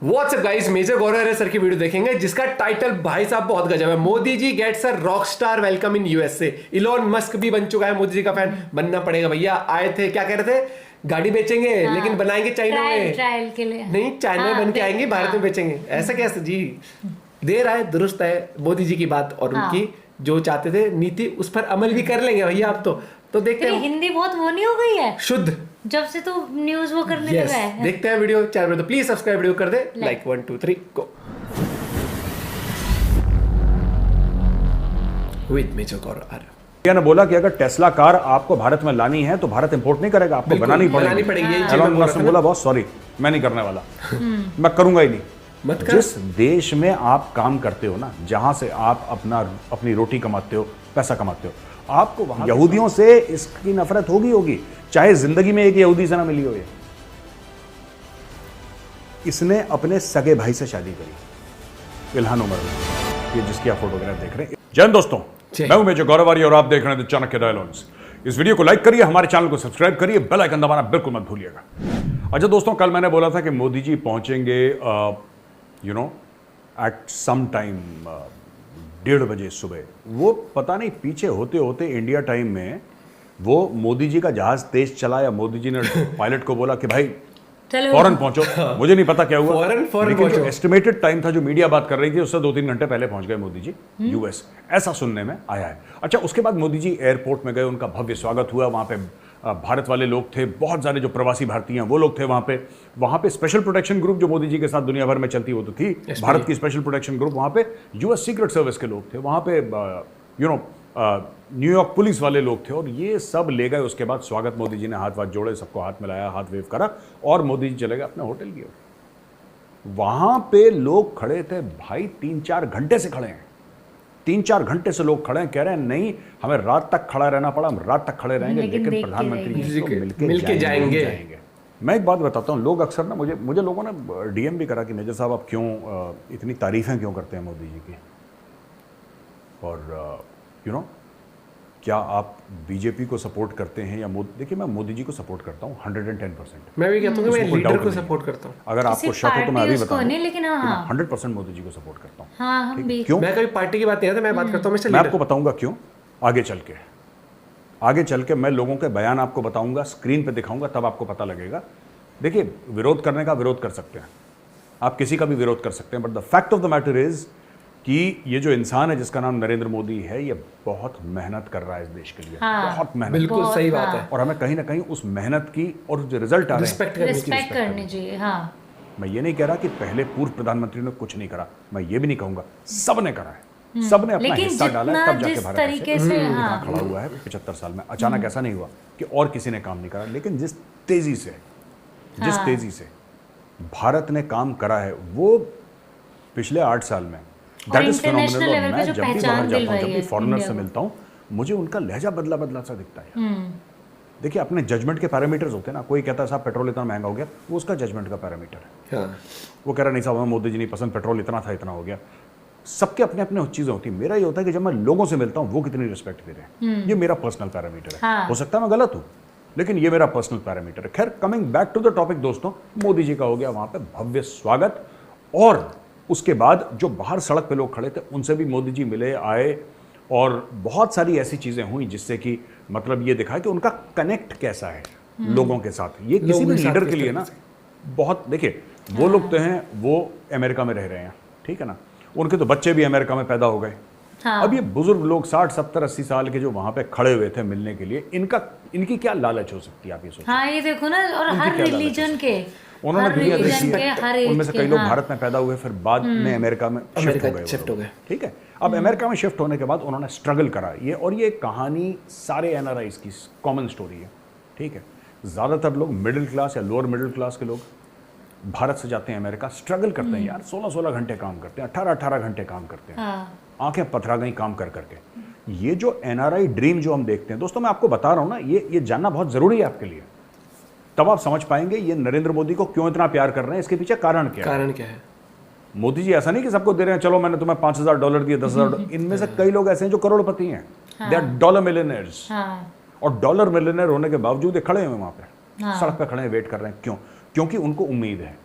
WhatsApp guys, major Gaurav sir की video देखेंगे जिसका टाइटल भाई साहब बहुत गजब है। Modi ji gets a rock star welcome in USA. Elon Musk भी बन चुका है मोदी जी का फैन। बनना पड़ेगा भैया। आए थे, क्या कह रहे थे, गाड़ी बेचेंगे लेकिन बनाएंगे चाइना में। ट्रायल के लिए नहीं, चाइना में बन के आएंगे, भारत में बेचेंगे। ऐसा कैसे जी? देर आए दुरुस्त है मोदी जी की बात, और उनकी जो चाहते थे नीति उस पर अमल भी कर लेंगे भैया आप तो देखते हैं। हिंदी बहुत वो नहीं हो गई है शुद्ध जब से तो न्यूज वो करने लगा है। देखते हैं वीडियो। चैनल में तो प्लीज सब्सक्राइब वीडियो कर दे। लाइक 1 2 3 गो विद मेजर गौरव। ने बोला कि अगर टेस्ला कार आपको भारत में लानी है तो भारत इंपोर्ट नहीं करेगा, आपको बनानी पड़ेगी। एलन मस्क ने बोला बॉस सॉरी मैं नहीं करने वाला, मैं करूंगा ही नहीं। मत कर। जिस देश में आप काम करते हो ना, जहां से आप अपनी रोटी कमाते हो, पैसा कमाते हो, आपको वहां यहूदियों से इसकी नफरत होगी, चाहे जिंदगी में एक यहूदी से ना मिली हो। इसने अपने सगे भाई से शादी करी, इल्हान उमर, ये जिसकी आप फोटोग्राफ देख रहे हैं। जय हिंद दोस्तों, मैं हूं मेजर गौरव और आप देख रहे हैं चाणक्य डायलॉग्स। इस वीडियो को लाइक करिए, हमारे चैनल को सब्सक्राइब करिए, बेल आइकन दबाना बिल्कुल मत भूलिएगा। अच्छा दोस्तों, कल मैंने बोला था कि मोदी जी पहुंचेंगे एट सम टाइम 1:30 बजे सुबह। वो पता नहीं पीछे होते होते इंडिया टाइम में वो मोदी जी का जहाज तेज चला या मोदी जी ने पायलट को बोला कि भाई फौरन पहुंचो। मुझे नहीं पता क्या हुआ, लेकिन जो एस्टिमेटेड टाइम था, जो मीडिया बात कर रही थी, उससे 2-3 घंटे पहले पहुंच गए मोदी जी यूएस, ऐसा सुनने में आया है। अच्छा, उसके बाद मोदी जी एयरपोर्ट में गए, उनका भव्य स्वागत हुआ। वहां पे भारत वाले लोग थे, बहुत सारे जो प्रवासी भारतीय हैं वो लोग थे वहां पे स्पेशल प्रोटेक्शन ग्रुप जो मोदी जी के साथ दुनिया भर में चलती वो तो थी, भारत की स्पेशल प्रोटेक्शन ग्रुप। वहां पे यूएस सीक्रेट सर्विस के लोग थे, वहां पे न्यूयॉर्क पुलिस वाले लोग थे, और ये सब ले गए। उसके बाद स्वागत, मोदी जी ने हाथ जोड़े, सबको हाथ मिलाया, हाथ वेव करा, और मोदी जी चले गए अपने होटल की ओर। वहां पे लोग खड़े थे भाई, 3-4 घंटे से खड़े हैं, 3-4 घंटे से लोग खड़े हैं, कह रहे हैं नहीं हमें रात तक खड़ा रहना पड़ा, हम रात तक खड़े रहेंगे, लेकिन प्रधानमंत्री जी को मिलके जाएंगे। मैं एक बात बताता हूँ, लोग अक्सर ना मुझे लोगों ने डीएम भी करा कि मेजर साहब आप क्यों इतनी तारीफें क्यों करते हैं मोदी जी की, और क्या आप बीजेपी को सपोर्ट करते हैं या मोदी? देखिए, मैं मोदी जी को सपोर्ट करता हूँ 110%। मैं भी कहता हूँ कि मैं लीडर को सपोर्ट करता हूँ। अगर आपको शक हो तो मैं अभी बताऊँ, लेकिन 100% मोदी जी को सपोर्ट करता हूँ। हाँ, क्यों? मैं कभी पार्टी की बात नहीं करता, मैं बात करता हूँ मैं आपको बताऊंगा क्यों। आगे चल के मैं लोगों के बयान आपको बताऊंगा, स्क्रीन पे दिखाऊंगा, तब आपको पता लगेगा। देखिए, विरोध करने का विरोध कर सकते हैं आप, किसी का भी विरोध कर सकते हैं, but the fact of the matter is कि ये जो इंसान है जिसका नाम नरेंद्र मोदी है, ये बहुत मेहनत कर रहा है इस देश के लिए। बहुत मेहनत। बिल्कुल सही बात है, और हमें कहीं ना कहीं उस मेहनत की और जो रिजल्ट आ रहे हैं रिस्पेक्ट करनी चाहिए। मैं ये नहीं कह रहा कि पहले पूर्व प्रधानमंत्री ने कुछ नहीं करा, मैं ये भी नहीं कहूंगा, सबने करा है, सबने अपना हिस्सा डाला है, तब जाके भारत तरीके से खड़ा हुआ है 75 साल में। अचानक ऐसा नहीं हुआ कि और किसी ने काम नहीं करा, लेकिन जिस तेजी से भारत ने काम करा है वो पिछले 8 साल में, दैट इज फिनोमिनल। मैं जब भी बाहर जाता हूँ, जब भी फॉरेनर से मिलता हूँ, मुझे उनका लहजा बदला सा दिखता है। देखिए, अपने जजमेंट के पैरामीटर्स होते हैं ना। कोई कहता है साहब पेट्रोल इतना महंगा हो गया, वो उसका जजमेंट का पैरामीटर है। वो कह रहा नहीं साहब हमें मोदी जी नहीं पसंद, पेट्रोल इतना था, इतना हो गया। सबके अपने अपने चीजें होती है। मेरा ये होता है कि जब मैं लोगों से मिलता हूँ, वो कितनी रिस्पेक्ट दे रहे हैं, ये मेरा पर्सनल पैरामीटर है। हो सकता है मैं गलत हूँ, लेकिन ये मेरा पर्सनल पैरामीटर है। खैर, coming back to the topic दोस्तों, मोदी जी का हो गया वहां पे भव्य स्वागत, और उसके बाद जो बाहर सड़क पे लोग खड़े थे उनसे भी मोदी जी मिले, आए, और बहुत सारी ऐसी चीजें हुई जिससे कि मतलब ये दिखा कि उनका कनेक्ट कैसा है लोगों के साथ। ये किसी भी लीडर के लिए ना बहुत, देखिए वो लोग तो हैं, वो अमेरिका में रह रहे हैं, ठीक है ना, उनके तो बच्चे भी अमेरिका में पैदा हो गए। अब ये बुजुर्ग लोग 60, 70, 80 साल के जो वहां पे खड़े हुए थे मिलने के लिए, इनकी क्या लालच हो सकती है, आप ये सोचिए। हाँ, ये देखो ना, और हर रिलीजन के उन्होंने दुनिया देखी है, उनमें से कई लोग भारत में पैदा हुए, फिर बाद में अमेरिका में शिफ्ट हो गए। ठीक है, अब अमेरिका में शिफ्ट होने के बाद उन्होंने स्ट्रगल करा, और ये कहानी सारे एनआरआईज की कॉमन स्टोरी है। ठीक है, ज्यादातर लोग मिडिल क्लास या लोअर मिडिल क्लास के लोग भारत से जाते हैं अमेरिका, स्ट्रगल करते हैं यार, 16-16 घंटे काम करते हैं, 18-18 घंटे काम करते हैं, आंखें पथरा गई काम कर करके। ये जो एनआरआई ड्रीम जो हम देखते हैं दोस्तों, मैं आपको बता रहा हूं ना, ये जानना बहुत जरूरी है आपके लिए, तब आप समझ पाएंगे ये नरेंद्र मोदी को क्यों इतना प्यार कर रहे हैं, इसके पीछे कारण क्या है। मोदी जी ऐसा नहीं कि सबको दे रहे हैं, चलो मैंने तुम्हें $5,000 दिए, $10,000, इनमें से कई लोग ऐसे हैं जो करोड़पति हैं, दे आर डॉलर मिलियनेयर्स, और डॉलर मिलियनेयर होने के बावजूद ये खड़े हैं वहां पे, सड़क पे खड़े हैं, वेट कर रहे हैं। क्यों? क्योंकि उनको उम्मीद है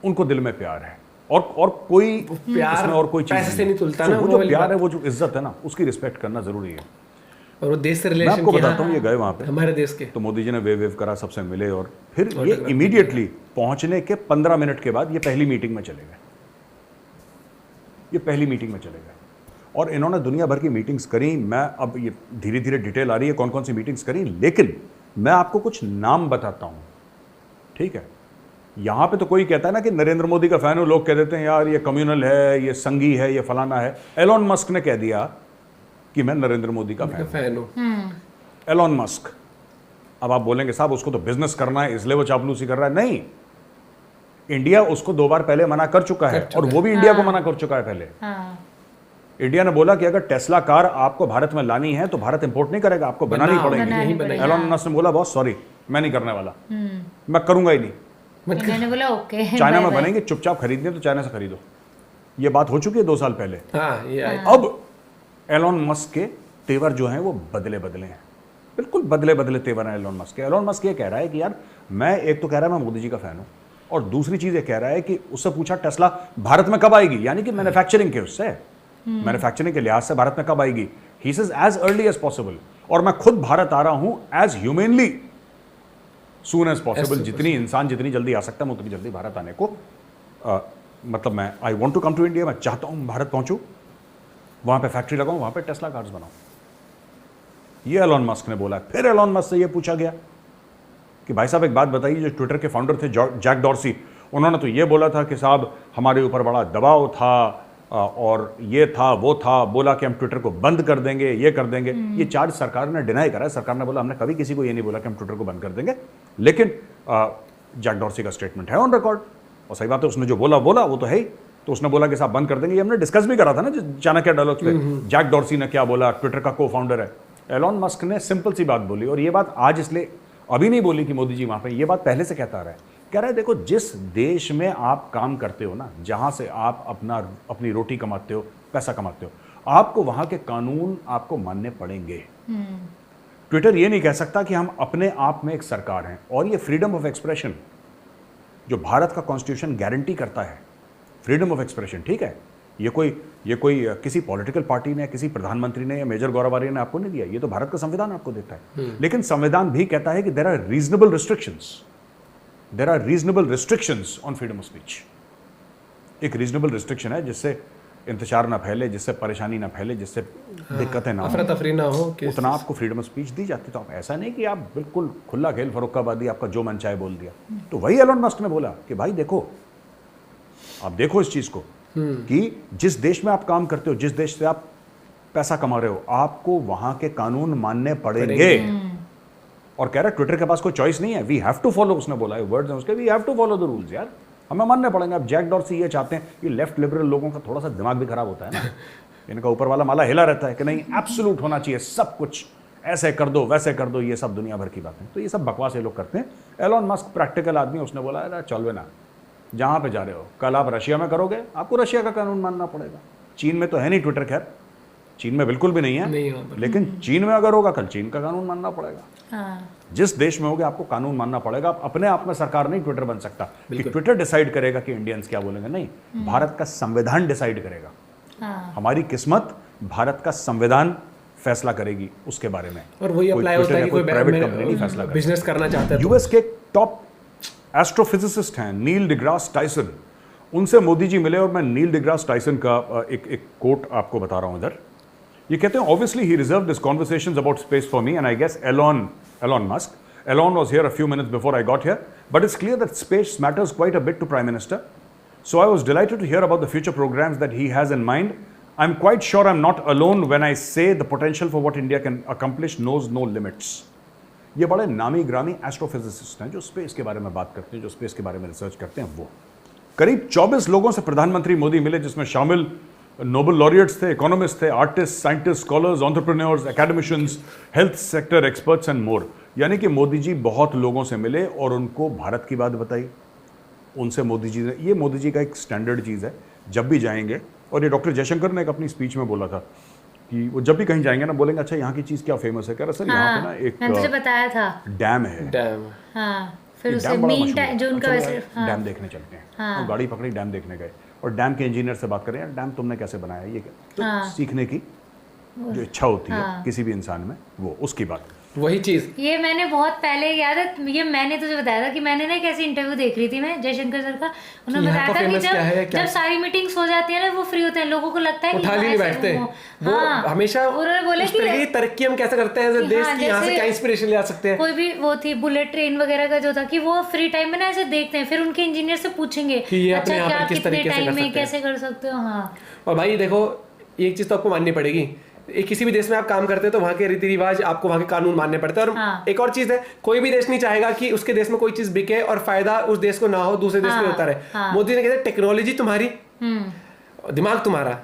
उनको दिल में प्यार है और कोई प्यार इसमें और कोई चीज पैसे से नहीं तुलता ना, वो वो जो वाली प्यार बात। है, वो जो इज्जत है ना, उसकी रिस्पेक्ट करना जरूरी है। और वो देश से मैं रिलेशन आपको बताता हूँ, ये गए वहां पे, हमारे देश के। तो मोदी जी ने वेव करा, सबसे मिले, और फिर ये इमीडिएटली पहुंचने के 15 मिनट के बाद ये पहली मीटिंग में चले गए। ये पहली मीटिंग में चले गए और इन्होंने दुनिया भर की मीटिंग्स करी। मैं अब ये धीरे धीरे डिटेल आ रही है कौन कौन सी मीटिंग्स करी, लेकिन मैं आपको कुछ नाम बताता हूं, ठीक है। यहां पे तो कोई कहता है ना कि नरेंद्र मोदी का फैन हो, लोग कह देते हैं यार ये कम्युनल है, ये संघी है, ये फलाना है। एलोन मस्क ने कह दिया कि मैं नरेंद्र मोदी का फैन हूं। Elon Musk. अब आप बोलेंगे साहब उसको तो बिजनेस करना है इसलिए वो चापलूसी कर रहा है। नहीं, इंडिया उसको 2 बार पहले मना कर चुका है और वो भी इंडिया को मना कर चुका है पहले। इंडिया ने बोला कि अगर टेस्ला कार आपको भारत में लानी है तो भारत इंपोर्ट नहीं करेगा, आपको बनानी पड़ेगी। एलोन मस्क ने बोला बॉस सॉरी, मैं नहीं करने वाला, मैं करूंगा ही नहीं। मैंने बोला ओके, चाइना में बनेंगे, चुपचाप खरीदनी है तो चाइना से खरीदो। ये बात हो चुकी है 2 साल पहले। अब एलोन मस्क के तेवर जो हैं वो बदले हैं, बिल्कुल बदले तेवर हैं एलोन मस्क के। एलोन मस्क ये कह रहा है कि यार मैं, एक तो कह रहा है मैं मोदी जी का फैन हूं, और दूसरी चीज ये कह रहा है कि उससे पूछा टेस्ला भारत में कब आएगी, यानी कि मैन्युफैक्चरिंग के उससे मैन्युफैक्चरिंग के लिहाज से भारत में कब आएगी। He says as early as possible, और मैं खुद भारत आ रहा हूं as humanly soon as possible. जितनी इंसान जितनी जल्दी आ सकता है मैं उतनी जल्दी भारत आने को मतलब मैं I want to come to India, मैं चाहता हूं भारत पहुंचूं, वहां पे फैक्ट्री लगाऊं, वहां पे टेस्ला कार्स बनाऊं। ये एलोन मस्क ने बोला। फिर एलोन मस्क से ये पूछा गया कि भाई साहब एक बात बताइए, जो ट्विटर के फाउंडर थे जैक डॉर्सी, उन्होंने तो ये बोला था कि साहब हमारे ऊपर बड़ा दबाव था और ये था वो था, बोला कि हम ट्विटर को बंद कर देंगे, ये कर देंगे। ये चार्ज सरकार ने डिनाई करा है। सरकार ने बोला हमने कभी किसी को ये नहीं बोला कि हम ट्विटर को बंद कर देंगे, लेकिन जैक डॉर्सी का स्टेटमेंट है ऑन रिकॉर्ड, और सही बात है, उसने जो बोला वो तो है ही। तो उसने बोला कि साहब बंद कर देंगे। ये हमने डिस्कस भी करा था ना चाणक्य डायलॉग्स पे, जैक डॉर्सी ने क्या बोला, ट्विटर का को फाउंडर है। एलोन मस्क ने सिंपल सी बात बोली, और ये बात आज इसलिए अभी नहीं बोली कि मोदी जी वहां पे, ये बात पहले से कहता रहा है। कह रहा है देखो, जिस देश में आप काम करते हो ना, जहां से आप अपनी रोटी कमाते हो, पैसा कमाते हो, आपको वहां के कानून आपको मानने पड़ेंगे। ट्विटर ये नहीं कह सकता कि हम अपने आप में एक सरकार हैं, और ये फ्रीडम ऑफ एक्सप्रेशन जो भारत का कॉन्स्टिट्यूशन गारंटी करता है, फ्रीडम ऑफ एक्सप्रेशन, ठीक है, ये कोई किसी पॉलिटिकल पार्टी ने, किसी प्रधानमंत्री ने या मेजर गौरवारी ने आपको नहीं दिया, ये तो भारत का संविधान आपको देता है। लेकिन संविधान भी कहता है कि there are reasonable restrictions on freedom of speech. एक रीजनेबल रिस्ट्रिक्शन है जिससे इंतजार ना फैले, जिससे परेशानी ना फैले, जिससे दिक्कतें ना हो, अफरा तफरी ना हो, उतना आपको फ्रीडम ऑफ स्पीच दी जाती। तो आप ऐसा नहीं कि आप बिल्कुल खुला खेल फरुक्काबादी, आपका जो मन चाहे बोल दिया। तो वही एलोन मस्क ने बोला कि भाई देखो, आप देखो इस चीज को कि जिस देश में आप काम करते हो, जिस देश से आप पैसा कमा रहे हो, आपको वहां के कानून मानने पड़ेंगे। और कह रहा ट्विटर के पास कोई चॉइस नहीं है, वी हैव टू फॉलो, उसने बोला है, वर्ड्स हैं उसके, we have to follow the rules. यार हमें मानने पड़ेंगे। अब जैक डॉर्सी ये चाहते हैं, ये लेफ्ट लिबरल लोगों का थोड़ा सा दिमाग भी खराब होता है ना, इनका ऊपर वाला माला हिला रहता है कि नहीं एब्सोल्यूट होना चाहिए, सब कुछ ऐसे कर दो वैसे कर दो, ये सब दुनिया भर की बातें। तो ये सब बकवास ये लोग करते हैं। एलोन मस्क प्रैक्टिकल आदमी, उसने बोला यार चलवे ना, जहां पे जा रहे हो, कल आप रशिया में करोगे, आपको रशिया का कानून मानना पड़ेगा। चीन में तो है नहीं ट्विटर, खैर चीन में बिल्कुल भी नहीं है, लेकिन चीन में अगर होगा कल चीन का कानून मानना पड़ेगा। जिस देश में होगा आपको कानून मानना पड़ेगा। आप अपने आप में सरकार नहीं ट्विटर बन सकता कि ट्विटर डिसाइड करेगा कि इंडियंस क्या बोलेंगे, नहीं, भारत का संविधान डिसाइड करेगा। हमारी किस्मत भारत का संविधान फैसला करेगी उसके बारे में, और वही अप्लाई होता है कि कोई प्राइवेट कंपनी नहीं फैसला करेगी। बिजनेस करना चाहता है। यूएस के टॉप एस्ट्रोफिजिसिस्ट हैं नील डिग्रास टाइसन, उनसे मोदी जी मिले, और मैं नील डिग्रास टाइसन का एक कोट आपको बता रहा हूं इधर। ये कहते हैं, obviously he reserved his conversations about space for me, and I guess Elon Musk. Elon was here a few minutes before I got here, but it's clear that space matters quite a bit to Prime Minister. So I was delighted to hear about the future programs that he has in mind. I'm quite sure I'm not alone when I say the potential for what India can accomplish knows no limits. ये बड़े नामी ग्रामी astrophysicist हैं जो space के बारे में बात करते हैं, जो स्पेस के बारे में रिसर्च करते हैं। वो करीब 24 लोगों से प्रधानमंत्री मोदी मिले, जिसमें शामिल नोबेल लॉरिएट्स थे, इकोनॉमिस्ट थे, artist, scientist, scholars, entrepreneurs, academicians, health sector experts and more. यानी कि मोदी जी बहुत लोगों से मिले और उनको भारत की बात बताई। उनसे मोदी जी ने, ये मोदी जी का एक स्टैंडर्ड चीज़ है, जब भी जाएंगे, और ये डॉक्टर जयशंकर ने एक अपनी स्पीच में बोला था कि वो जब भी कहीं जाएंगे ना, बोलेंगे अच्छा यहाँ की चीज़ क्या फेमस है, कह रहा सर यहाँ पे ना एक मैंने तुझे बताया था, डैम है, डैम, हाँ, फिर ये उसे डैम बड़ा mean मशहूर time है। जो उनका चलो वैसे यार, हाँ डैम देखने चलते हैं। हाँ। और गाड़ी पकड़ी, डैम देखने गए और डैम के इंजीनियर से बात करें, यार डैम तुमने कैसे बनाया, ये क्या? तो हाँ। सीखने की जो इच्छा होती है हाँ। किसी भी इंसान में, वो उसकी बात। वही चीज ये मैंने बहुत पहले याद है, ये मैंने तुझे बताया था कि मैंने ना एक ऐसी इंटरव्यू देख रही थी मैं जयशंकर सर का। उन्होंने यहाँ बताया का था कि famous क्या है, क्या? जब सारी मीटिंग्स हो जाती है ना, वो फ्री होते हैं, लोगों को लगता है कि उठा हाँ, नहीं ऐसे बैठते वो हाँ, हमेशा उन्होंने बोला उस तरह की कि तरक्की हम कैसे करते हैं कि देश हाँ, की, यहाँ से जैसे क्या इंस्पिरेशन ले आ सकते हैं। कोई भी वो थी बुलेट ट्रेन वगैरह का जो था कि वो फ्री टाइम में ना ऐसे देखते हैं, फिर उनके इंजीनियर से पूछेंगे कि ये अपने अच्छा यहाँ पर क्या किस कितने तरीके से कर टाइम में सकते हैं। कैसे कर सकते हो। हाँ और भाई देखो, एक चीज तो आपको माननी पड़ेगी, किसी भी देश में आप काम करते हो तो वहाँ के रीति रिवाज, आपको वहाँ के कानून मानने पड़ते हैं। और हाँ। एक और चीज है, कोई भी देश नहीं चाहेगा कि उसके देश में कोई चीज बिके और फायदा उस देश को ना हो, दूसरे देश हाँ, में होता रहे। हाँ। मोदी ने कहते टेक्नोलॉजी तुम्हारी, दिमाग तुम्हारा,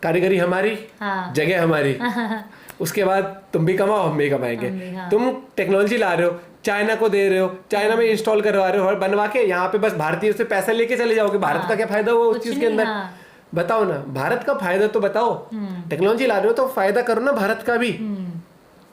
कारीगरी हमारी, हाँ। जगह हमारी, उसके बाद तुम भी कमाओ हम भी कमाएंगे। हम भी, हाँ। तुम टेक्नोलॉजी ला रहे हो, चाइना को दे रहे हो, चाइना में इंस्टॉल करवा रहे हो और बनवा के यहाँ पे बस भारतीय से पैसा लेके चले जाओगे। भारत का क्या फायदा हुआ उस कुछ चीज के नहीं, अंदर? हाँ। बताओ ना, भारत का फायदा तो बताओ। टेक्नोलॉजी ला रहे हो तो फायदा करो ना भारत का भी,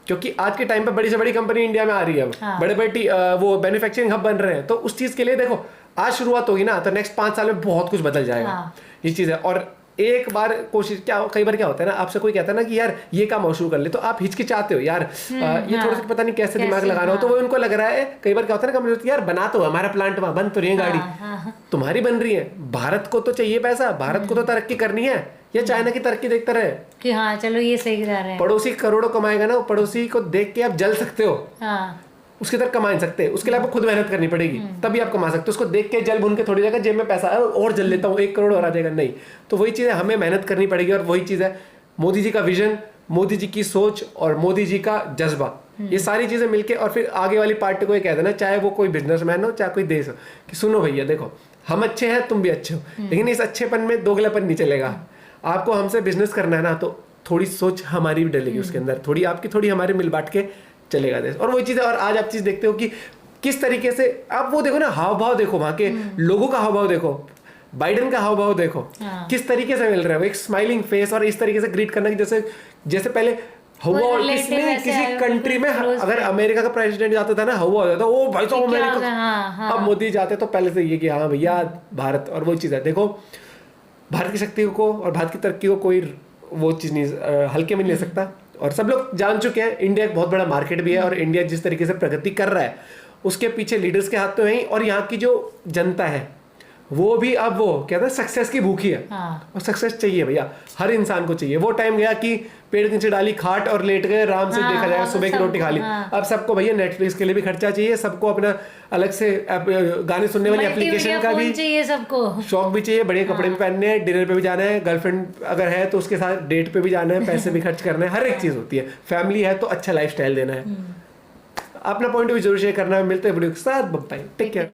क्योंकि आज के टाइम पे बड़ी से बड़ी कंपनी इंडिया में आ रही है अब। हाँ। बड़े बड़े वो मैन्युफैक्चरिंग हब बन रहे हैं, तो उस चीज के लिए देखो आज शुरुआत होगी ना, तो नेक्स्ट 5 साल में बहुत कुछ बदल जाएगा। हाँ। ये चीज है। और एक बार कोशिश, क्या कई बार क्या होता है ना, आपसे कोई कहता है ना कि यार ये काम और शुरू कर ले, तो आप हिचकिचाते हो यार, ये थोड़ा सा पता नहीं कैसे दिमाग लगाना हो, तो वो उनको लग रहा है। कई बार क्या होता है ना, कंपनी होती है यार बना तो हमारा प्लांट वहां बन तो रही है गाड़ी, तुम्हारी बन रही है, भारत को तो चाहिए पैसा, भारत को तो तरक्की करनी है, या चाइना की तरक्की देखता रहे? कि हाँ चलो ये सही जा रहे हैं। पड़ोसी करोड़ों कमाएगा ना, पड़ोसी को देख के आप जल सकते हो, हाँ उसकी तरह कमा नहीं सकते। उसके लिए आपको खुद मेहनत करनी पड़ेगी, तभी आप कमा सकते हो। उसको देख के जल भुन के थोड़ी जगह जेब में पैसा और जल लेता हूँ 1 करोड़ और आ जाएगा, नहीं। तो वही चीज़ है, हमें मेहनत करनी पड़ेगी। और वही चीज़ है, मोदी जी का विजन, मोदी जी की सोच और मोदी जी का जज्बा, ये सारी चीज़ें मिलके, और फिर आगे वाली पार्टी को ये कह देना, चाहे वो कोई बिजनेसमैन हो चाहे कोई देश हो, कि सुनो भैया देखो हम अच्छे हैं, तुम भी अच्छे हो, लेकिन इस अच्छेपन में दोगलापन नहीं चलेगा। आपको हमसे बिजनेस करना है ना, तो थोड़ी सोच हमारी भी डलेगी उसके अंदर, थोड़ी आपकी थोड़ी हमारी मिल बांट के चलेगा देश। और वही चीज़ है। और आज आप चीज़ देखते हो कि किस तरीके से, आप वो देखो ना, हाव भाव देखो, वहाँ के लोगों का हाव भाव देखो, बाइडेन का हाव भाव देखो, हाँ। किस तरीके से मिल रहा है वो, एक स्माइलिंग फेस, और इस तरीके से ग्रीट करना कि जैसे जैसे पहले हुआ relative ऐसे किसी आए, कंट्री में, close अगर friend। अमेरिका का प्रेसिडेंट जाता था ना, हुआ हो जाता, ओ भाई साहब क्या अमेरिका। होगा, हाँ, हाँ। अब मोदी जाते तो पहले से ये कि हाँ भैया भारत। और वो चीज़ है, देखो भारत की शक्ति को और भारत की तरक्की को कोई वो चीज़ नहीं हल्के में नहीं ले सकता। और सब लोग जान चुके हैं, इंडिया एक बहुत बड़ा मार्केट भी है, और इंडिया जिस तरीके से प्रगति कर रहा है उसके पीछे लीडर्स के हाथ तो है ही, और यहाँ की जो जनता है वो भी अब वो कहते हैं सक्सेस की भूखी है। हाँ। और सक्सेस चाहिए भैया, हर इंसान को चाहिए। वो टाइम गया कि पेड़ के नीचे डाली खाट और लेट गए, आराम से हाँ, देखा जाएगा, हाँ, सुबह की सब- रोटी खा ली। हाँ। अब सबको भैया नेटफ्लिक्स के लिए भी खर्चा चाहिए, सबको अपना अलग से गाने सुनने वाली एप्लीकेशन का भी चाहिए सबको। शौक भी चाहिए, बड़े कपड़े भी पहनने हैं, डिनर पे भी जाना है, गर्लफ्रेंड अगर है तो उसके साथ डेट पे भी जाना है, पैसे भी खर्च करना है, हर एक चीज होती है। फैमिली है तो अच्छा लाइफस्टाइल देना है। अपना पॉइंट भी जरूर शेयर करना है। मिलते हैं वीडियो के साथ, बाय, टेक केयर।